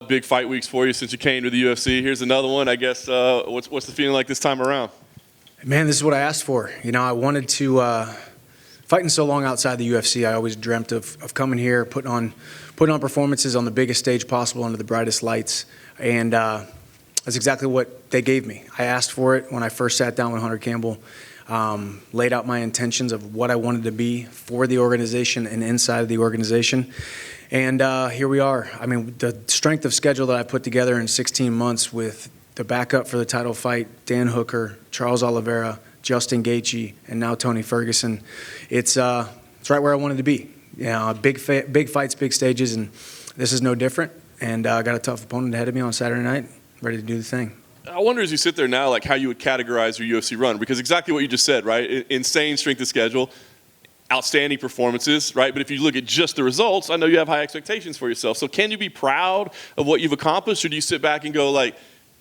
of big fight weeks for you since you came to the UFC. Here's another one. I guess what's the feeling like this time around? Man, this is what I asked for. You know, I wanted to fighting so long outside the UFC. I always dreamt of coming here, putting on performances on the biggest stage possible under the brightest lights, and that's exactly what they gave me. I asked for it when I first sat down with Hunter Campbell, laid out my intentions of what I wanted to be for the organization and inside of the organization. And here we are. I mean, the strength of schedule that I put together in 16 months with the backup for the title fight, Dan Hooker, Charles Oliveira, Justin Gaethje, and now Tony Ferguson, it's right where I wanted to be. You know, big fights, big stages, and this is no different. And I got a tough opponent ahead of me on Saturday night, ready to do the thing. I wonder as you sit there now, like how you would categorize your UFC run, because exactly what you just said, right? Insane strength of schedule, outstanding performances, right? But if you look at just the results, I know you have high expectations for yourself. So can you be proud of what you've accomplished, or do you sit back and go like,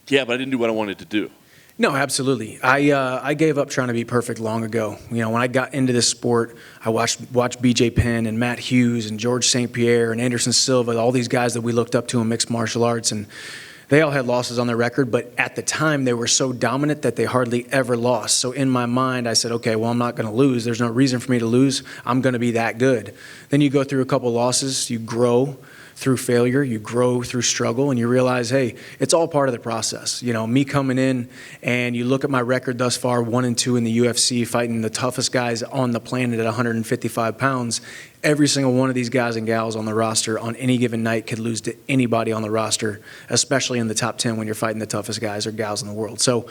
yeah, but I didn't do what I wanted to do? No, absolutely. I gave up trying to be perfect long ago. You know, when I got into this sport, I watched BJ Penn and Matt Hughes and George St. Pierre and Anderson Silva, all these guys that we looked up to in mixed martial arts, and they all had losses on their record, but at the time they were so dominant that they hardly ever lost. So in my mind, I said, okay, well, I'm not going to lose. There's no reason for me to lose. I'm going to be that good. Then you go through a couple losses, you grow through failure, you grow through struggle, and you realize, hey, it's all part of the process. You know, me coming in, and you look at my record thus far, 1-2 in the UFC, fighting the toughest guys on the planet at 155 pounds. Every single one of these guys and gals on the roster on any given night could lose to anybody on the roster, especially in the top 10 when you're fighting the toughest guys or gals in the world. So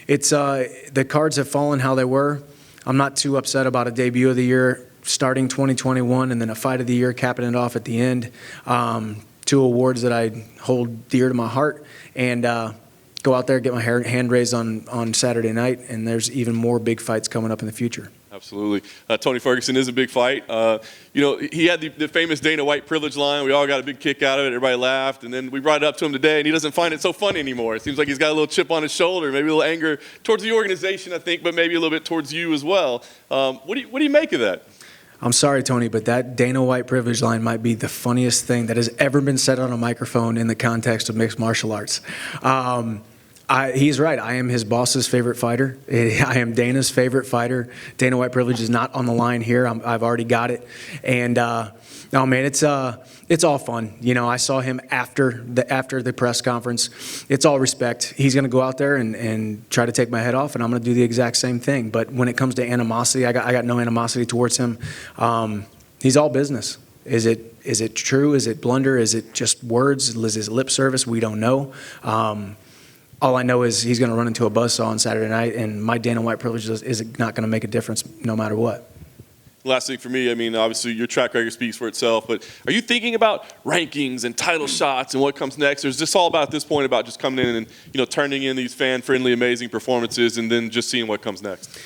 it's the cards have fallen how they were. I'm not too upset about a debut of the year starting 2021 and then a fight of the year capping it off at the end. Two awards that I hold dear to my heart, and go out there, get my hand raised on Saturday night, and there's even more big fights coming up in the future. Absolutely. Tony Ferguson is a big fight. You know, he had the famous Dana White privilege line. We all got a big kick out of it. Everybody laughed. And then we brought it up to him today, and he doesn't find it so funny anymore. It seems like he's got a little chip on his shoulder, maybe a little anger towards the organization, I think, but maybe a little bit towards you as well. What do you make of that? I'm sorry, Tony, but that Dana White privilege line might be the funniest thing that has ever been said on a microphone in the context of mixed martial arts. He's right. I am his boss's favorite fighter. I am Dana's favorite fighter. Dana White privilege is not on the line here. I've already got it. And no, man, it's all fun. You know, I saw him after the press conference. It's all respect. He's going to go out there and try to take my head off, and I'm going to do the exact same thing. But when it comes to animosity, I got no animosity towards him. He's all business. Is it true? Is it blunder? Is it just words? Is it lip service? We don't know. All I know is he's going to run into a buzzsaw on Saturday night, and my Dana White privilege is not going to make a difference no matter what. Last thing for me, I mean, obviously your track record speaks for itself, but are you thinking about rankings and title shots and what comes next, or is this all about at this point about just coming in and, you know, turning in these fan-friendly, amazing performances and then just seeing what comes next?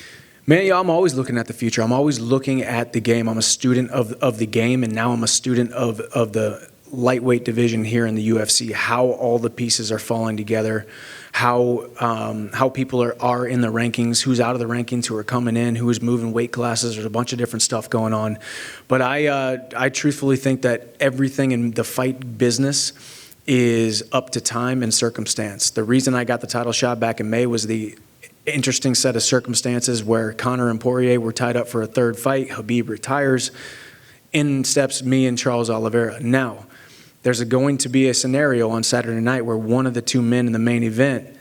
Man, yeah, I'm always looking at the future. I'm always looking at the game. I'm a student of the game, and now I'm a student of the lightweight division here in the UFC, how all the pieces are falling together, how people are in the rankings, who's out of the rankings, who are coming in, who is moving weight classes. There's a bunch of different stuff going on. But I truthfully think that everything in the fight business is up to time and circumstance. The reason I got the title shot back in May was the interesting set of circumstances where Conor and Poirier were tied up for a third fight. Khabib retires. In steps me and Charles Oliveira. Now, there's going to be a scenario on Saturday night where one of the two men in the main event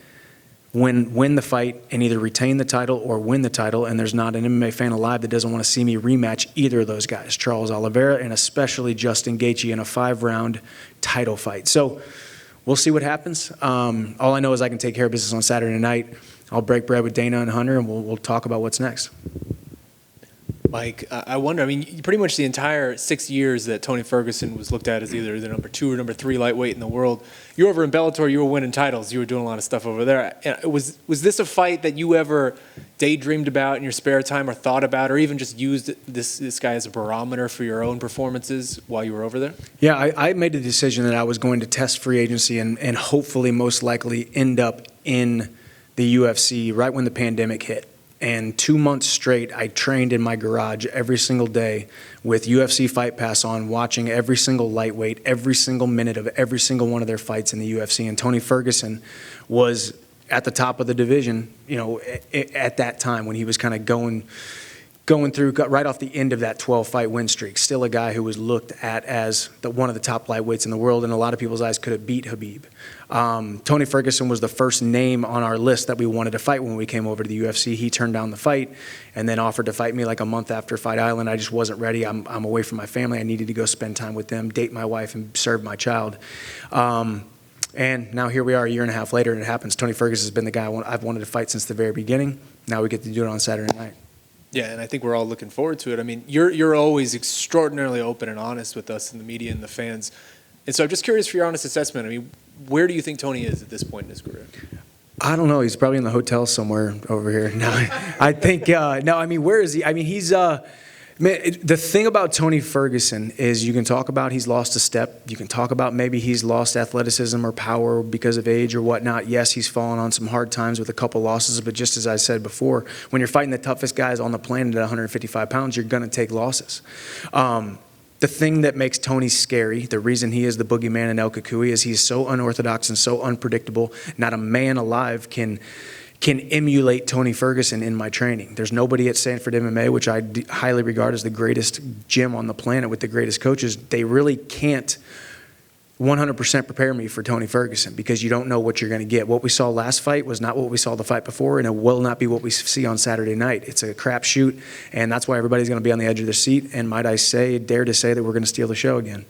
win the fight and either retain the title or win the title, and there's not an MMA fan alive that doesn't want to see me rematch either of those guys, Charles Oliveira and especially Justin Gaethje, in a 5-round title fight. So we'll see what happens. All I know is I can take care of business on Saturday night. I'll break bread with Dana and Hunter, and we'll talk about what's next. Mike, I wonder, I mean, pretty much the entire 6 years that Tony Ferguson was looked at as either the number 2 or number 3 lightweight in the world, you were over in Bellator, you were winning titles, you were doing a lot of stuff over there. Was this a fight that you ever daydreamed about in your spare time or thought about, or even just used this guy as a barometer for your own performances while you were over there? Yeah, I made the decision that I was going to test free agency and hopefully most likely end up in the UFC right when the pandemic hit. And 2 months straight, I trained in my garage every single day with UFC Fight Pass on, watching every single lightweight, every single minute of every single one of their fights in the UFC. And Tony Ferguson was at the top of the division, at that time when he was kind of going through right off the end of that 12-fight win streak. Still a guy who was looked at as one of the top lightweights in the world, and a lot of people's eyes could have beat Khabib. Tony Ferguson was the first name on our list that we wanted to fight when we came over to the UFC. He turned down the fight and then offered to fight me like a month after Fight Island. I just wasn't ready. I'm away from my family. I needed to go spend time with them, date my wife, and serve my child. And now here we are a year and a half later, and it happens. Tony Ferguson has been the guy I've wanted to fight since the very beginning. Now we get to do it on Saturday night. Yeah, and I think we're all looking forward to it. I mean, you're always extraordinarily open and honest with us and the media and the fans. And so I'm just curious for your honest assessment. I mean, where do you think Tony is at this point in his career? I don't know. He's probably in the hotel somewhere over here. No, I think, no, I mean, where is he? I mean, he's, man, the thing about Tony Ferguson is you can talk about he's lost a step. You can talk about maybe he's lost athleticism or power because of age or whatnot. Yes, he's fallen on some hard times with a couple losses, but just as I said before, when you're fighting the toughest guys on the planet at 155 pounds, you're going to take losses. The thing that makes Tony scary, the reason he is the boogeyman in El Kukui, is he's so unorthodox and so unpredictable. Not a man alive can emulate Tony Ferguson in my training. There's nobody at Sanford MMA, which I highly regard as the greatest gym on the planet with the greatest coaches. They really can't 100% prepare me for Tony Ferguson because you don't know what you're going to get. What we saw last fight was not what we saw the fight before, and it will not be what we see on Saturday night. It's a crapshoot, and that's why everybody's going to be on the edge of their seat. And might I say, dare to say that we're going to steal the show again.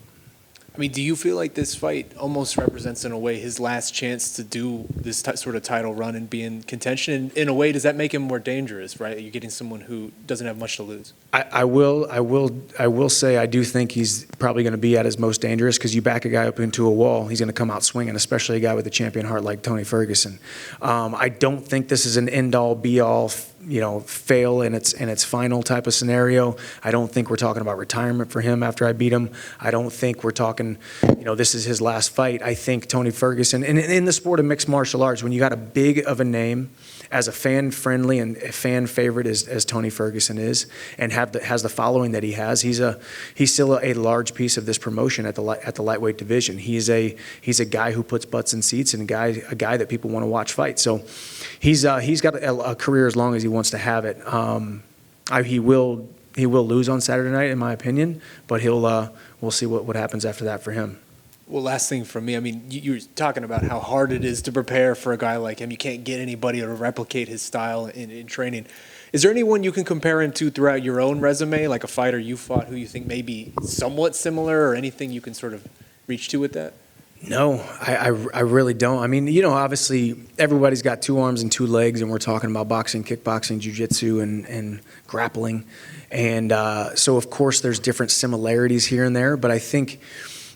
I mean, do you feel like this fight almost represents, in a way, his last chance to do this sort of title run and be in contention? In a way, does that make him more dangerous, right? You're getting someone who doesn't have much to lose. I will say I do think he's probably going to be at his most dangerous because you back a guy up into a wall, he's going to come out swinging, especially a guy with a champion heart like Tony Ferguson. I don't think this is an end-all, be-all, fail in its final type of scenario. I don't think we're talking about retirement for him after I beat him. I don't think we're talking, this is his last fight. I think Tony Ferguson, and in the sport of mixed martial arts, when you got a big of a name as a fan-friendly and a fan favorite as Tony Ferguson is, and has the following that he has, he's still a large piece of this promotion at the lightweight division. He's a guy who puts butts in seats and a guy that people want to watch fight. So he's got a career as long as he wants to have it. He will lose on Saturday night, in my opinion, but we'll see what happens after that for him. Well, last thing from me, I mean, you were talking about how hard it is to prepare for a guy like him. You can't get anybody to replicate his style in training. Is there anyone you can compare him to throughout your own resume, like a fighter you fought who you think may be somewhat similar, or anything you can sort of reach to with that? No, I really don't. I mean, obviously everybody's got 2 arms and 2 legs, and we're talking about boxing, kickboxing, jiu-jitsu, and grappling. And so, of course, there's different similarities here and there, but I think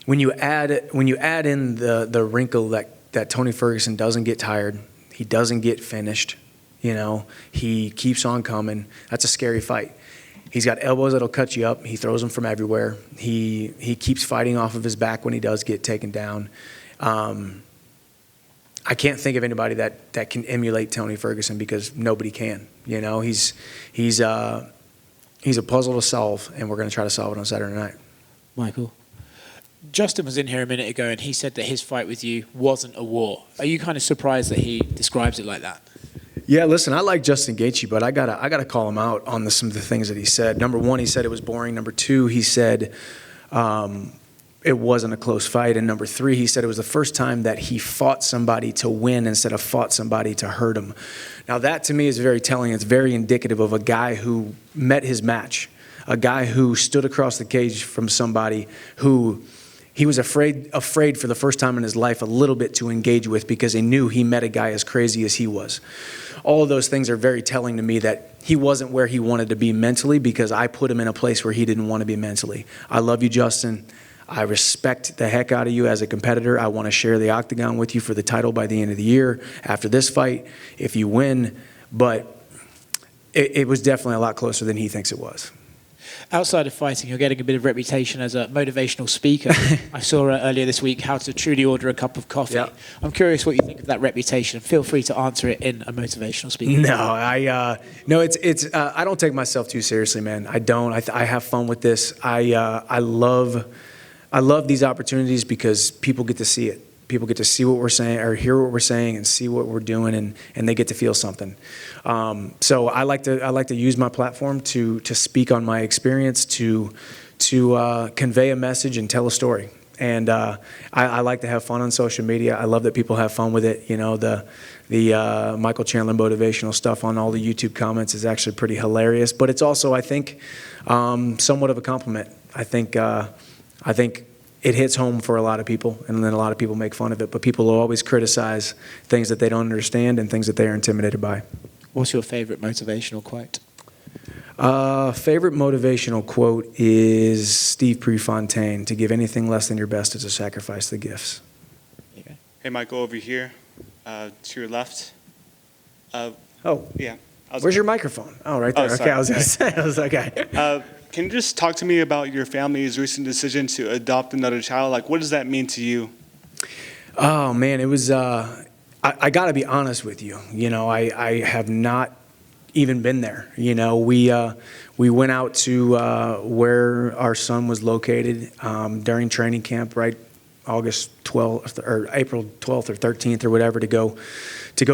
when you add in the wrinkle that Tony Ferguson doesn't get tired, he doesn't get finished, he keeps on coming, that's a scary fight. He's got elbows that'll cut you up. He throws them from everywhere. He keeps fighting off of his back when he does get taken down. I can't think of anybody that can emulate Tony Ferguson because nobody can. He's a puzzle to solve, and we're going to try to solve it on Saturday night. Michael? Justin was in here a minute ago, and he said that his fight with you wasn't a war. Are you kind of surprised that he describes it like that? Yeah, listen, I like Justin Gaethje, but I gotta call him out on some of the things that he said. Number 1, he said it was boring. Number 2, he said it wasn't a close fight. And number 3, he said it was the first time that he fought somebody to win instead of fought somebody to hurt him. Now that to me is very telling. It's very indicative of a guy who met his match, a guy who stood across the cage from somebody who he was afraid for the first time in his life a little bit to engage with because he knew he met a guy as crazy as he was. All of those things are very telling to me that he wasn't where he wanted to be mentally because I put him in a place where he didn't want to be mentally. I love you, Justin. I respect the heck out of you as a competitor. I want to share the octagon with you for the title by the end of the year after this fight if you win. But it was definitely a lot closer than he thinks it was. Outside of fighting, you're getting a bit of reputation as a motivational speaker. I saw earlier this week how to truly order a cup of coffee. Yeah. I'm curious what you think of that reputation. Feel free to answer it in a motivational speaker. No, it's I don't take myself too seriously, man. I don't. I have fun with this. I love these opportunities because people get to see it. People get to see what we're saying or hear what we're saying and see what we're doing, and they get to feel something. So I like to use my platform to speak on my experience, to convey a message and tell a story. And I like to have fun on social media. I love that people have fun with it. You know, the Michael Chandler motivational stuff on all the YouTube comments is actually pretty hilarious. But it's also, I think, somewhat of a compliment. I think it hits home for a lot of people, and then a lot of people make fun of it. But people will always criticize things that they don't understand and things that they are intimidated by. What's your favorite motivational quote? Favorite motivational quote is Steve Prefontaine: "To give anything less than your best is to sacrifice the gifts." Okay. Hey, Michael, over here, to your left. Oh, Yeah. where's your microphone? Oh, right there. Oh, okay, sorry. I was going to say, I was okay. Can you just talk to me about your family's recent decision to adopt another child? Like, what does that mean to you? Oh man, it was. I got to be honest with you. You know, I have not even been there. You know, we went out to where our son was located during training camp, right? August 12th or April 12th or 13th or whatever to go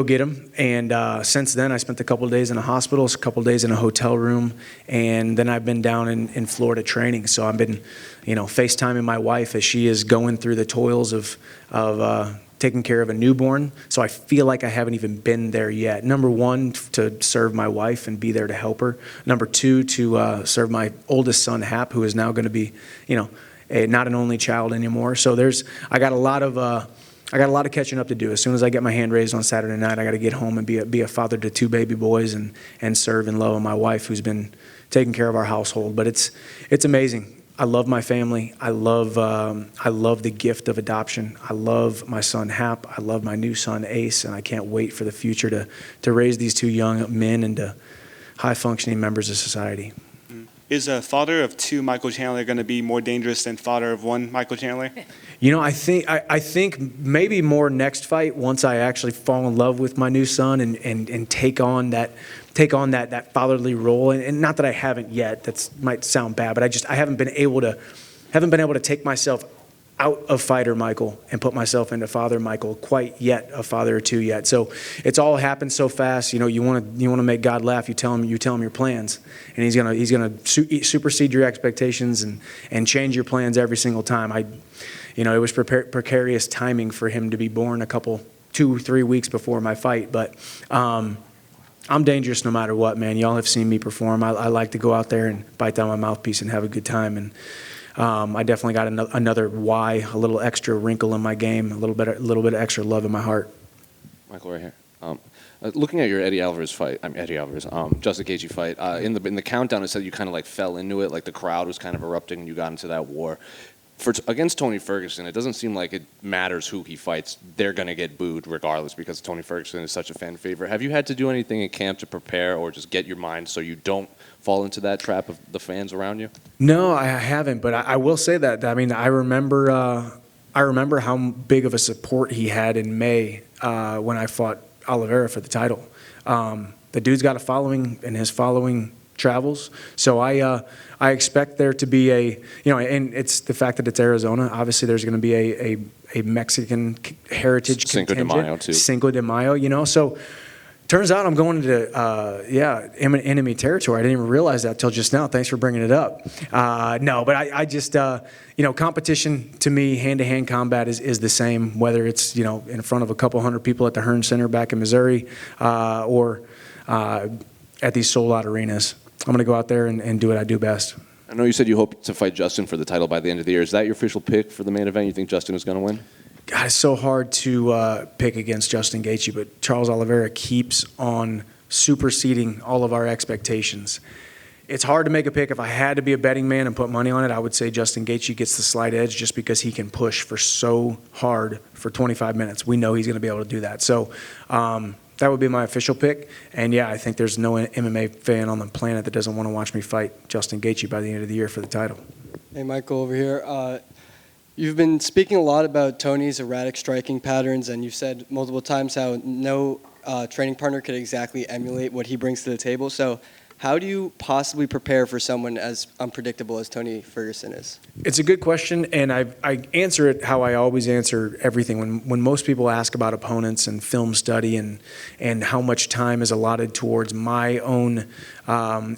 get him. And since then, I spent a couple of days in a hospital, a couple of days in a hotel room, and then I've been down in Florida training. So I've been, you know, FaceTiming my wife as she is going through the toils of taking care of a newborn. So I feel like I haven't even been there yet. Number one, to serve my wife and be there to help her. Number two, to serve my oldest son, Hap, who is now going to be, you know, not an only child anymore. So I got a lot of catching up to do. As soon as I get my hand raised on Saturday night, I got to get home and be a father to 2 baby boys and serve and love my wife, who's been taking care of our household. But it's amazing. I love my family. I love the gift of adoption. I love my son Hap. I love my new son Ace, and I can't wait for the future to raise these 2 young men into high functioning members of society. Is a father of 2 Michael Chandler going to be more dangerous than father of 1 Michael Chandler? You know, I think maybe more next fight, once I actually fall in love with my new son and take on that fatherly role. And not that I haven't yet. That might sound bad, but I haven't been able to take myself out of fighter Michael and put myself into father Michael quite yet, a father or 2 yet. So it's all happened so fast. You know, you want to make God laugh. You tell him your plans, and he's gonna supersede your expectations and change your plans every single time. It was precarious timing for him to be born 2-3 weeks before my fight, but I'm dangerous no matter what, man. Y'all have seen me perform. I like to go out there and bite down my mouthpiece and have a good time. And I definitely got another why, a little extra wrinkle in my game, a little bit of extra love in my heart. Michael, right here. Looking at your Justin Gaethje fight, in the countdown, it said you kind of like fell into it, like the crowd was kind of erupting and you got into that war. Against Tony Ferguson, it doesn't seem like it matters who he fights. They're going to get booed regardless because Tony Ferguson is such a fan favorite. Have you had to do anything in camp to prepare or just get your mind so you don't fall into that trap of the fans around you? No, I haven't, but I will say that. I mean, I remember how big of a support he had in May when I fought Oliveira for the title. The dude's got a following, and his following travels. So I expect there to be and it's the fact that it's Arizona. Obviously, there's going to be a Mexican heritage Cinco de contingent. Mayo too. Cinco de Mayo, so. Turns out I'm going into enemy territory. I didn't even realize that till just now. Thanks for bringing it up. No, but I just competition to me, hand-to-hand combat is the same, whether it's in front of a couple hundred people at the Hearn Center back in Missouri or at these sold-out arenas. I'm going to go out there and do what I do best. I know you said you hope to fight Justin for the title by the end of the year. Is that your official pick for the main event? You think Justin is going to win? God, it's so hard to pick against Justin Gaethje, but Charles Oliveira keeps on superseding all of our expectations. It's hard to make a pick. If I had to be a betting man and put money on it, I would say Justin Gaethje gets the slight edge just because he can push for so hard for 25 minutes. We know he's going to be able to do that. So That would be my official pick. And yeah, I think there's no MMA fan on the planet that doesn't want to watch me fight Justin Gaethje by the end of the year for the title. Hey, Michael, over here. You've been speaking a lot about Tony's erratic striking patterns, and you've said multiple times how no training partner could exactly emulate what he brings to the table. So how do you possibly prepare for someone as unpredictable as Tony Ferguson is? It's a good question, and I answer it how I always answer everything. When most people ask about opponents and film study and how much time is allotted towards my own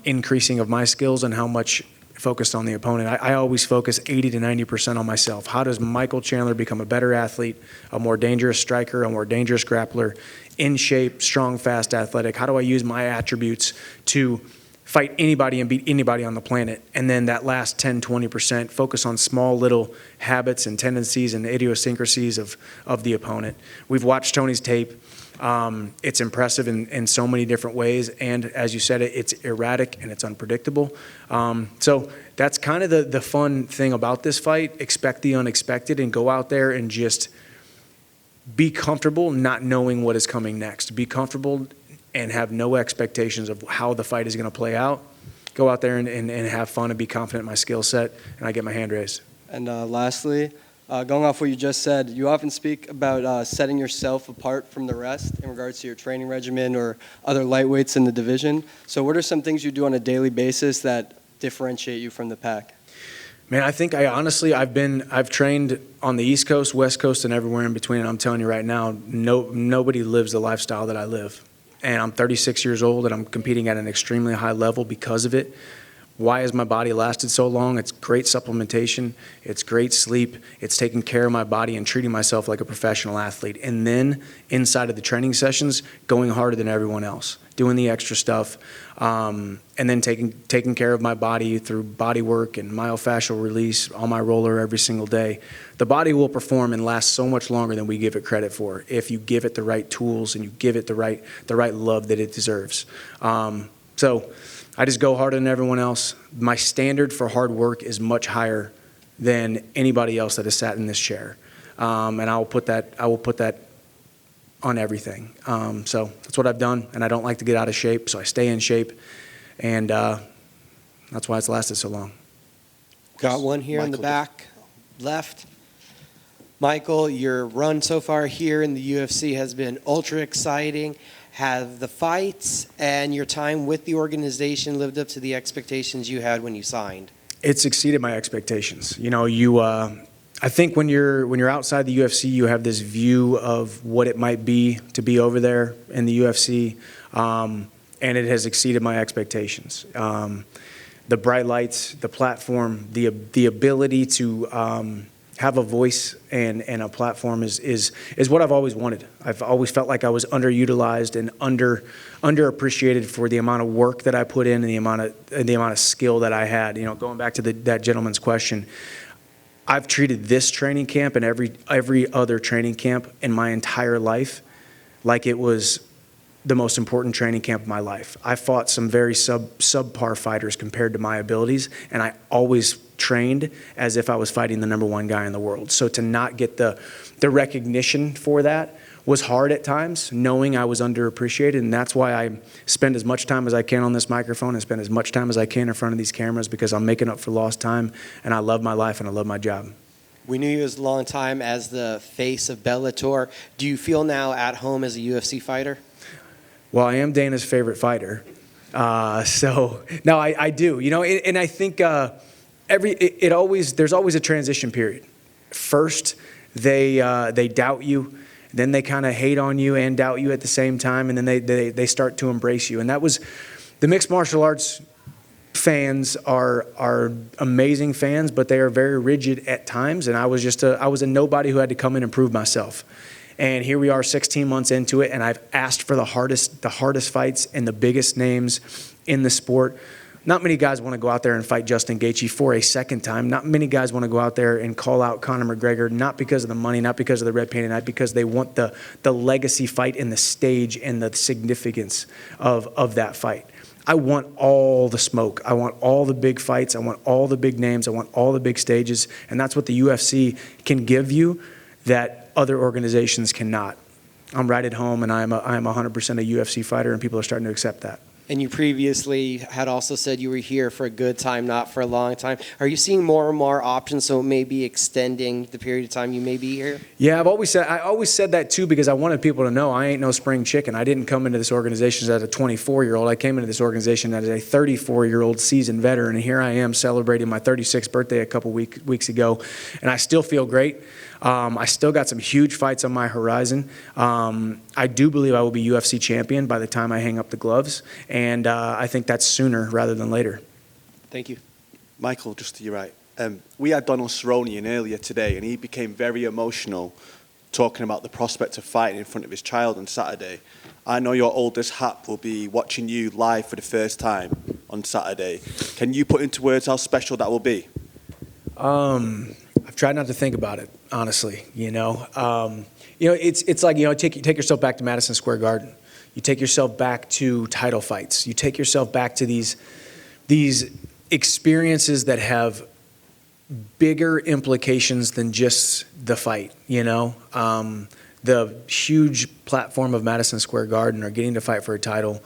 increasing of my skills and how much focused on the opponent, I always focus 80 to 90% on myself. How does Michael Chandler become a better athlete, a more dangerous striker, a more dangerous grappler, in shape, strong, fast, athletic? How do I use my attributes to fight anybody and beat anybody on the planet? And then that last 10, 20%, focus on small little habits and tendencies and idiosyncrasies of the opponent. We've watched Tony's tape. It's impressive in so many different ways, and as you said, it's erratic and it's unpredictable. So that's kind of the fun thing about this fight. Expect the unexpected and go out there and just be comfortable not knowing what is coming next. Be comfortable and have no expectations of how the fight is going to play out. Go out there and have fun and be confident in my skill set, and I get my hand raised. And lastly, going off what you just said, you often speak about setting yourself apart from the rest in regards to your training regimen or other lightweights in the division. So what are some things you do on a daily basis that differentiate you from the pack? Man, I think I've trained on the East Coast, West Coast, and everywhere in between. And I'm telling you right now, nobody lives the lifestyle that I live. And I'm 36 years old, and I'm competing at an extremely high level because of it. Why has my body lasted so long? It's great supplementation. It's great sleep. It's taking care of my body and treating myself like a professional athlete. And then inside of the training sessions, going harder than everyone else, doing the extra stuff, and then taking care of my body through body work and myofascial release on my roller every single day. The body will perform and last so much longer than we give it credit for if you give it the right tools and you give it the right love that it deserves. So I just go harder than everyone else. My standard for hard work is much higher than anybody else that has sat in this chair, and I will put that on everything. So that's what I've done, and I don't like to get out of shape, so I stay in shape, and that's why it's lasted so long. Got one here in the back, left. Michael, your run so far here in the UFC has been ultra exciting. Have the fights and your time with the organization lived up to the expectations you had when you signed? It's exceeded my expectations. You know, I think when you're outside the UFC, you have this view of what it might be to be over there in the UFC, and it has exceeded my expectations. The bright lights, the platform, the ability to have a voice and a platform is what I've always wanted. I've always felt like I was underutilized and underappreciated for the amount of work that I put in and the amount of skill that I had. You know, going back to that gentleman's question, I've treated this training camp and every other training camp in my entire life like it was the most important training camp of my life. I fought some very subpar fighters compared to my abilities, and I always trained as if I was fighting the #1 guy in the world. So to not get the recognition for that was hard at times, knowing I was underappreciated, and that's why I spend as much time as I can on this microphone and spend as much time as I can in front of these cameras, because I'm making up for lost time, and I love my life and I love my job. We knew you as a long time as the face of Bellator. Do you feel now at home as a UFC fighter? Well, I am Dana's favorite fighter. So no, I do. You know, and I think there's always a transition period. First, they doubt you, then they kind of hate on you and doubt you at the same time, and then they start to embrace you. And that was the mixed martial arts fans are amazing fans, but they are very rigid at times. And I was a nobody who had to come in and prove myself. And here we are 16 months into it, and I've asked for the hardest fights and the biggest names in the sport. Not many guys want to go out there and fight Justin Gaethje for a second time. Not many guys want to go out there and call out Conor McGregor, not because of the money, not because of the red paint, not because they want the legacy fight and the stage and the significance of that fight. I want all the smoke. I want all the big fights. I want all the big names. I want all the big stages. And that's what the UFC can give you that other organizations cannot. I'm right at home, and I'm 100% a UFC fighter, and people are starting to accept that. And you previously had also said you were here for a good time, not for a long time. Are you seeing more and more options, so it may be extending the period of time you may be here? Yeah, I always said that too, because I wanted people to know I ain't no spring chicken. I didn't come into this organization as a 24-year-old. I came into this organization as a 34-year-old seasoned veteran, and here I am celebrating my 36th birthday a couple weeks ago, and I still feel great. I still got some huge fights on my horizon. I do believe I will be UFC champion by the time I hang up the gloves, and I think that's sooner rather than later. Thank you. Michael, just to your right. We had Donald Cerrone in earlier today, and he became very emotional talking about the prospect of fighting in front of his child on Saturday. I know your oldest Hap will be watching you live for the first time on Saturday. Can you put into words how special that will be? I've tried not to think about it, honestly. It's like, take yourself back to Madison Square Garden. You take yourself back to title fights. You take yourself back to these experiences that have bigger implications than just the fight. The huge platform of Madison Square Garden or getting to fight for a title.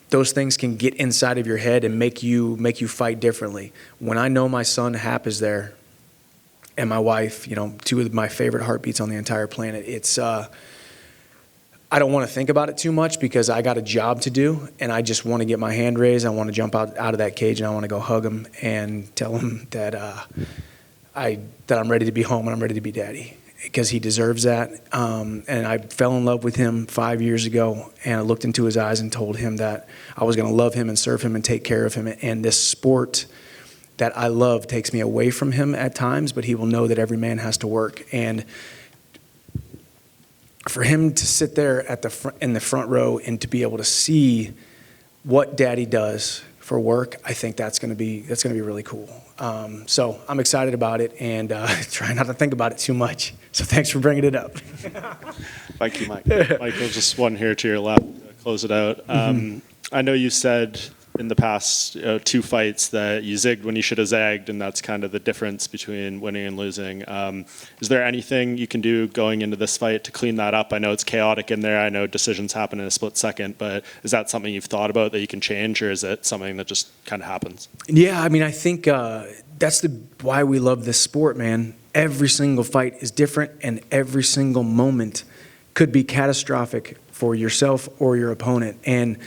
Those things can get inside of your head and make you fight differently. When I know my son Hap is there, and my wife, two of my favorite heartbeats on the entire planet, it's I don't want to think about it too much because I got a job to do, and I just want to get my hand raised. I want to jump out of that cage, and I want to go hug him and tell him that I'm ready to be home and I'm ready to be daddy, because he deserves that. And I fell in love with him 5 years ago, and I looked into his eyes and told him that I was going to love him and serve him and take care of him. And this sport that I love takes me away from him at times, but he will know that every man has to work. And for him to sit there in the front row and to be able to see what daddy does for work, I think that's going to be really cool. So I'm excited about it, and try not to think about it too much. So thanks for bringing it up. Thank you, Mike. Michael, just one here to your left. Close it out. I know you said in the past 2 fights that you zigged when you should have zagged, and that's kind of the difference between winning and losing. Is there anything you can do going into this fight to clean that up? I know it's chaotic in there. I know decisions happen in a split second, but is that something you've thought about that you can change, or is it something that just kind of happens? Yeah, I think that's why we love this sport, man. Every single fight is different, and every single moment could be catastrophic for yourself or your opponent. And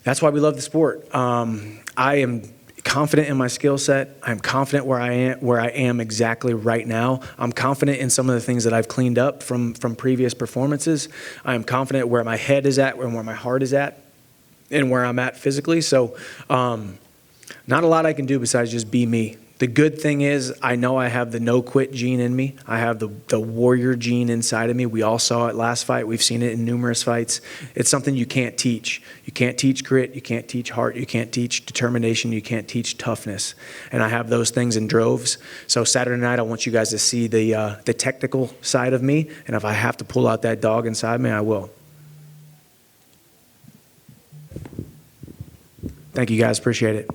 that's why we love the sport. I am confident in my skill set. I'm confident where I am exactly right now. I'm confident in some of the things that I've cleaned up from previous performances. I am confident where my head is at and where my heart is at and where I'm at physically. So not a lot I can do besides just be me. The good thing is I know I have the no-quit gene in me. I have the warrior gene inside of me. We all saw it last fight. We've seen it in numerous fights. It's something you can't teach. You can't teach grit. You can't teach heart. You can't teach determination. You can't teach toughness. And I have those things in droves. So Saturday night, I want you guys to see the technical side of me. And if I have to pull out that dog inside me, I will. Thank you, guys. Appreciate it.